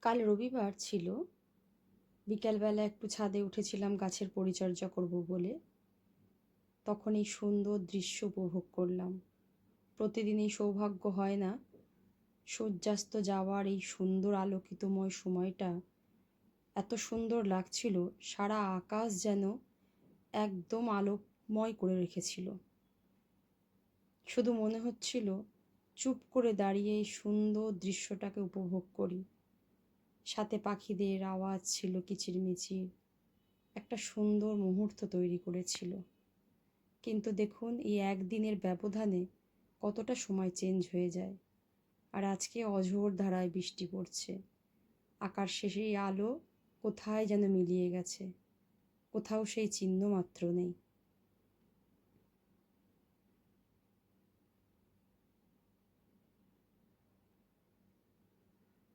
কাল রবিবার ছিল। বিকালবেলা একটু ছাদে উঠেছিলাম গাছের পরিচর্যা করব বলে। তখন এই সুন্দর দৃশ্য উপভোগ করলাম। প্রতিদিন এই সৌভাগ্য হয় না। সূর্যাস্ত যাওয়ার এই সুন্দর আলোকিতময় সময়টা এত সুন্দর লাগছিল, সারা আকাশ যেন একদম আলোকময় করে রেখেছিল। শুধু মনে হচ্ছিল চুপ করে দাঁড়িয়ে এই সুন্দর দৃশ্যটাকে উপভোগ করি। সাথে পাখিদের আওয়াজ ছিল কিচিরমিচির, একটা সুন্দর মুহূর্ত তৈরি করেছিল। কিন্তু দেখুন এই একদিনের ব্যবধানে কতটা সময় চেঞ্জ হয়ে যায়। আর আজকে অঝোর ধারায় বৃষ্টি পড়ছে। আকাশে সেই আলো কোথায় যেন মিলিয়ে গেছে, কোথাও সেই চিহ্ন মাত্র নেই।